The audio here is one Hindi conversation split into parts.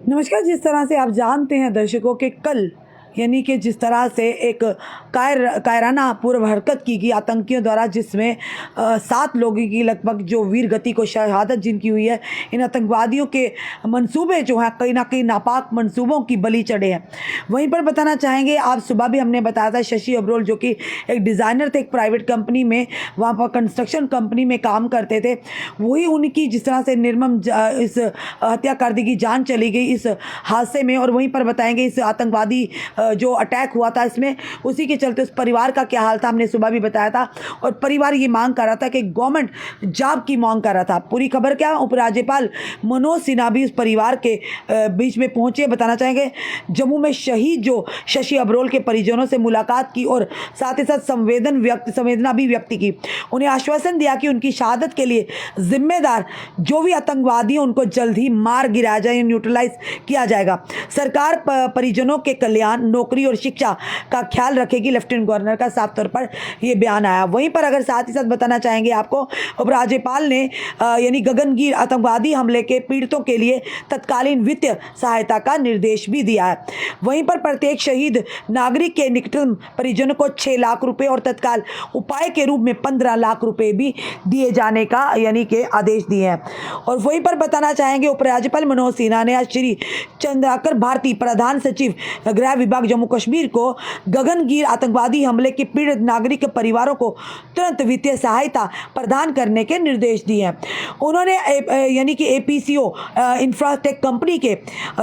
नमस्कार। जिस तरह से आप जानते हैं दर्शकों के कल यानी कि जिस तरह से एक कायराना पूर्व हरकत की गई आतंकियों द्वारा, जिसमें 7 लोगों की लगभग जो वीर गति को शहादत जिनकी हुई है, इन आतंकवादियों के मंसूबे जो हैं कहीं ना कहीं नापाक मंसूबों की बलि चढ़े हैं। वहीं पर बताना चाहेंगे, आज सुबह भी हमने बताया था, शशि अब्रोल जो कि एक डिज़ाइनर थे, एक प्राइवेट कंपनी में, वहाँ पर कंस्ट्रक्शन कंपनी में काम करते थे, वही उनकी जिस तरह से निर्मम इस हत्या कर दी गई, जान चली गई इस हादसे में। और वहीं पर बताएंगे इस आतंकवादी जो अटैक हुआ था इसमें, उसी के चलते उस परिवार का क्या हाल था, हमने सुबह भी बताया था। और परिवार ये मांग कर रहा था कि गवर्नमेंट जॉब की मांग कर रहा था। पूरी खबर क्या, उपराज्यपाल मनोज सिन्हा भी उस परिवार के बीच में पहुंचे। बताना चाहेंगे जम्मू में शहीद जो शशि अब्रोल के परिजनों से मुलाकात की और साथ ही साथ संवेदना भी व्यक्त की। उन्हें आश्वासन दिया कि उनकी शहादत के लिए जिम्मेदार जो भी आतंकवादी हैं उनको जल्द ही मार गिराया जाए, न्यूट्रलाइज किया जाएगा। सरकार परिजनों के कल्याण, नौकरी और शिक्षा का ख्याल रखेगी, लेफ्टिनेंट गवर्नर का साफ तौर पर यह बयान आया। वहीं पर अगर साथ ही साथ बताना चाहेंगे आपको, उपराज्यपाल ने यानी गगनगीर आतंकवादी हमले के पीड़ितों के लिए तत्कालीन वित्तीय सहायता का निर्देश भी दिया है। वहीं पर प्रत्येक शहीद नागरिक के निकटतम परिजनों को 6 लाख रुपए और तत्काल उपाय के रूप में 15 लाख रुपए भी दिए जाने का यानी कि आदेश दिए हैं। और वहीं पर बताना चाहेंगे उपराज्यपाल मनोज सिन्हा ने आज श्री चंद्राकर भारती, प्रधान सचिव गृह विभाग जम्मू कश्मीर को गगनगीर आतंकवादी हमले के पीड़ित नागरिक के परिवारों को तुरंत वित्तीय सहायता प्रदान करने के निर्देश दिए हैं। उन्होंने यानी कि एपीसीओ इंफ्राटेक कंपनी के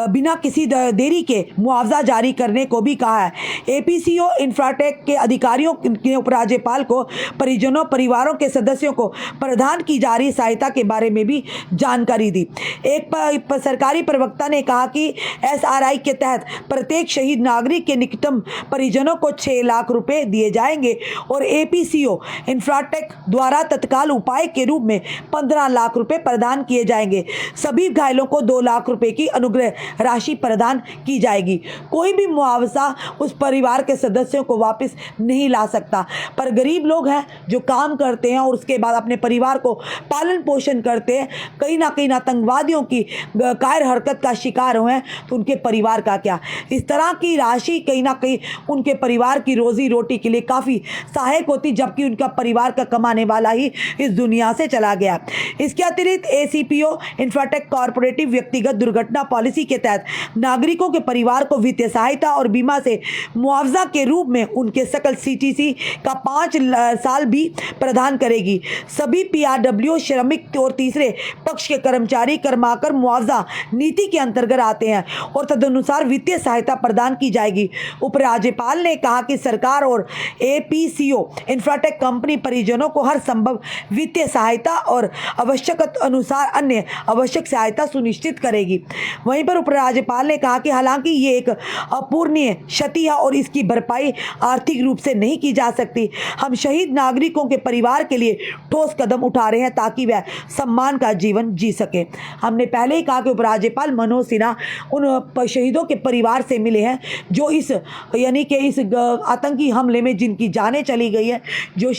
बिना किसी देरी के मुआवजा जारी करने को भी कहा है। एपीसीओ इंफ्राटेक के अधिकारियों ने उपराज्यपाल को परिजनों, परिवारों के सदस्यों को प्रदान की जा रही सहायता के बारे में भी जानकारी दी। एक सरकारी प्रवक्ता ने कहा कि एसआरआई के तहत प्रत्येक शहीद नागरिक के निकटतम परिजनों को 6 लाख रुपए दिए जाएंगे और एपीसीओ इंफ्राटेक द्वारा तत्काल उपाय के रूप में 15 लाख रुपए प्रदान किए जाएंगे। सभी घायलों को 2 लाख रुपए की अनुग्रह राशि प्रदान की जाएगी। कोई भी मुआवजा उस परिवार के सदस्यों को वापस नहीं ला सकता, पर गरीब लोग हैं जो काम करते हैं और उसके बाद अपने परिवार को पालन पोषण करते हैं, कहीं ना कहीं आतंकवादियों की कायर हरकत का शिकार हुए हैं, तो उनके परिवार का क्या। इस तरह की राशि कहीं ना कहीं उनके परिवार की रोजी रोटी के लिए काफ़ी सहायक होती, जबकि उनका परिवार का कमाने वाला ही इस दुनिया से चला गया। इसके अतिरिक्त एसीपीओ इंफ्राटेक कॉर्पोरेटिव व्यक्तिगत दुर्घटना पॉलिसी के तहत नागरिकों के परिवार को वित्तीय सहायता और बीमा से मुआवजा के रूप में उनके सकल सीटीसी का 5 साल भी प्रदान करेगी। सभी पीआरडब्ल्यू श्रमिक और तीसरे पक्ष के कर्मचारी कर्माकर मुआवजा नीति के अंतर्गत आते हैं और तदनुसार वित्तीय सहायता प्रदान की जाएगी। उपराज्यपाल ने कहा कि सरकार और एपीसीओ इंफ्राटेक कंपनी परिजनों को हर संभव वित्तीय सहायता और आवश्यकता अनुसार अन्य आवश्यक सहायता सुनिश्चित करेगी। वहीं पर उपराज्यपाल ने कहा कि हालांकि ये एक अपूरणीय क्षति है और इसकी भरपाई आर्थिक रूप से नहीं की जा सकती, हम शहीद नागरिकों के परिवार के लिए ठोस कदम उठा रहे हैं ताकि वह सम्मान का जीवन जी सके। हमने पहले ही कहा कि उपराज्यपाल मनोज सिन्हा उन शहीदों के परिवार से मिले हैं जो इस यानी कि इस आतंकी हमले में जिनकी जानें चली गई है, जो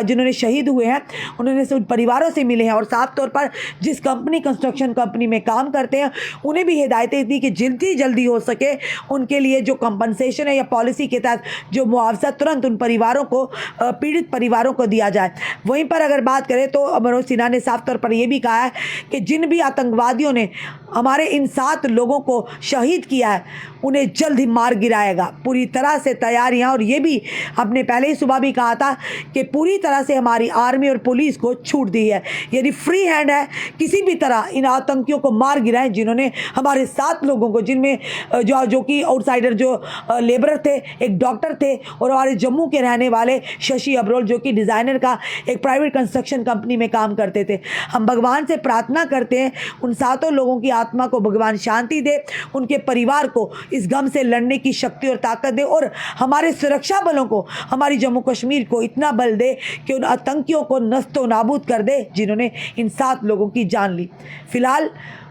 जिन्होंने शहीद हुए हैं, उन्होंने उन परिवारों से मिले हैं और साफ तौर पर जिस कंस्ट्रक्शन कंपनी में काम करते हैं उन्हें भी हिदायतें दी कि जितनी जल्दी हो सके उनके लिए जो कंपनसेशन है या पॉलिसी के तहत जो मुआवजा तुरंत उन परिवारों को, पीड़ित परिवारों को दिया जाए। वहीं पर अगर बात करें तो मनोज सिन्हा ने साफ तौर पर यह भी कहा है कि जिन भी आतंकवादियों ने हमारे इन 7 लोगों को शहीद किया है उन्हें जल्द ही मार गिराएगा। पूरी तरह से तैयारियां, और ये भी हमने पहले ही सुबह भी कहा था कि पूरी तरह से हमारी आर्मी और पुलिस को छूट दी है, यानी फ्री हैंड है, किसी भी तरह इन आतंकियों को मार गिराएं जिन्होंने हमारे 7 लोगों को, जिनमें जो कि आउटसाइडर जो लेबरर थे, एक डॉक्टर थे और हमारे जम्मू के रहने वाले शशि अब्रोल जो कि डिज़ाइनर का एक प्राइवेट कंस्ट्रक्शन कंपनी में काम करते थे। हम भगवान से प्रार्थना करते हैं उन 7 लोगों की आत्मा को भगवान शांति दे, उनके परिवार को इस गम से लड़ने की शक्ति और ताकत दे और हमारे सुरक्षा बलों को, हमारी जम्मू कश्मीर को इतना बल दे कि उन आतंकियों को नस्तो नाबूद कर दे जिन्होंने इन 7 लोगों की जान ली। फिलहाल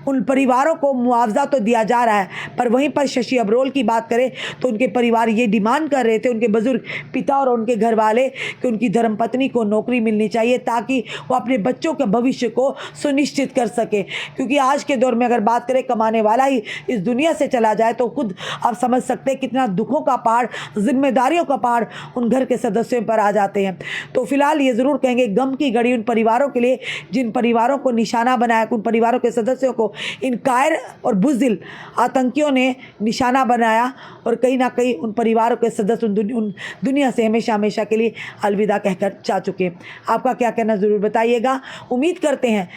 उन परिवारों को मुआवजा तो दिया जा रहा है, पर वहीं पर शशि अबरोल की बात करें तो उनके परिवार ये डिमांड कर रहे थे, उनके बुजुर्ग पिता और उनके घर वाले, कि उनकी धर्मपत्नी को नौकरी मिलनी चाहिए ताकि वो अपने बच्चों के भविष्य को सुनिश्चित कर सके। क्योंकि आज के दौर में अगर बात करें कमाने वाला ही इस दुनिया से चला जाए तो खुद आप समझ सकते हैं कितना दुखों का पहाड़, जिम्मेदारियों का पहाड़ उन घर के सदस्यों पर आ जाते हैं। तो फिलहाल ये ज़रूर कहेंगे गम की घड़ी उन परिवारों के लिए जिन परिवारों को निशाना बनाया, उन परिवारों के सदस्यों को इन कायर और बुज़दिल आतंकियों ने निशाना बनाया और कहीं ना कहीं उन परिवारों के सदस्य उन दुनिया से हमेशा हमेशा के लिए अलविदा कहकर जा चुके। आपका क्या कहना ज़रूर बताइएगा। उम्मीद करते हैं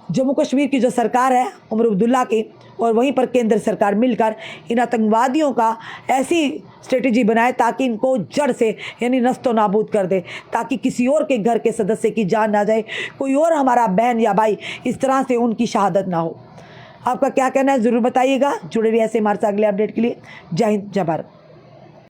जम्मू कश्मीर की जो सरकार है उमर अब्दुल्ला की और वहीं पर केंद्र सरकार मिलकर इन आतंकवादियों का ऐसी स्ट्रेटजी बनाए ताकि इनको जड़ से यानी नस्तो नाबूद कर दे, ताकि किसी और के घर के सदस्य की जान ना जाए, कोई और हमारा बहन या भाई इस तरह से उनकी शहादत ना हो। आपका क्या कहना है ज़रूर बताइएगा। जुड़े रहिए ऐसे हमारे साथ अगले अपडेट के लिए। जय हिंद, जय भारत।